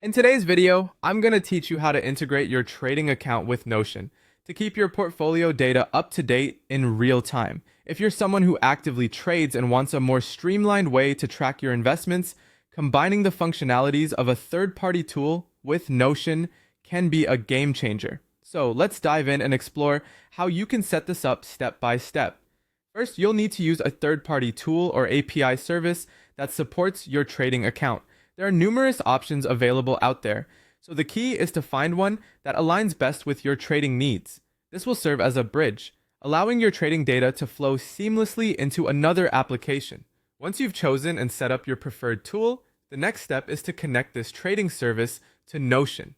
In today's video, I'm going to teach you how to integrate your trading account with Notion to keep your portfolio data up to date in real time. If you're someone who actively trades and wants a more streamlined way to track your investments, combining the functionalities of a third-party tool with Notion can be a game changer. So let's dive in and explore how you can set this up step by step. First, you'll need to use a third-party tool or API service that supports your trading account. There are numerous options available out there, so the key is to find one that aligns best with your trading needs. This will serve as a bridge, allowing your trading data to flow seamlessly into another application. Once you've chosen and set up your preferred tool, the next step is to connect this trading service to Notion.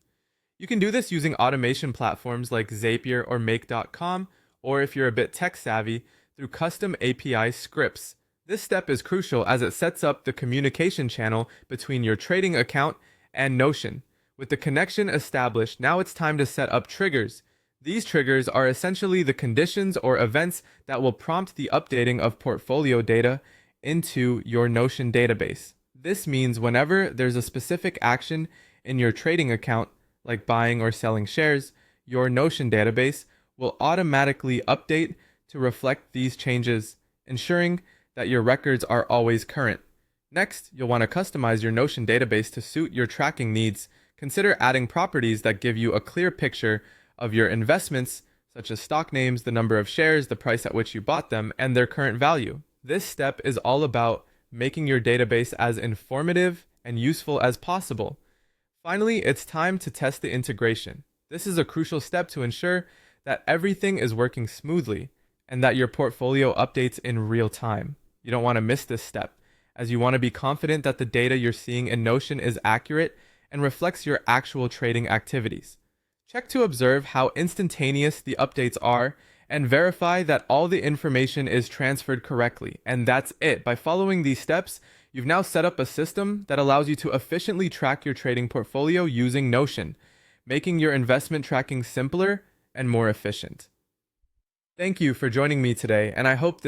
You can do this using automation platforms like Zapier or Make.com, or if you're a bit tech savvy, through custom API scripts. This step is crucial as it sets up the communication channel between your trading account and Notion. With the connection established, now it's time to set up triggers. These triggers are essentially the conditions or events that will prompt the updating of portfolio data into your Notion database. This means whenever there's a specific action in your trading account, like buying or selling shares, your Notion database will automatically update to reflect these changes, ensuring that your records are always current. Next, you'll want to customize your Notion database to suit your tracking needs. Consider adding properties that give you a clear picture of your investments, such as stock names, the number of shares, the price at which you bought them, and their current value. This step is all about making your database as informative and useful as possible. Finally, it's time to test the integration. This is a crucial step to ensure that everything is working smoothly and that your portfolio updates in real time. You don't want to miss this step, as you want to be confident that the data you're seeing in Notion is accurate and reflects your actual trading activities. Check to observe how instantaneous the updates are and verify that all the information is transferred correctly. And that's it. By following these steps, you've now set up a system that allows you to efficiently track your trading portfolio using Notion, making your investment tracking simpler and more efficient. Thank you for joining me today, and I hope this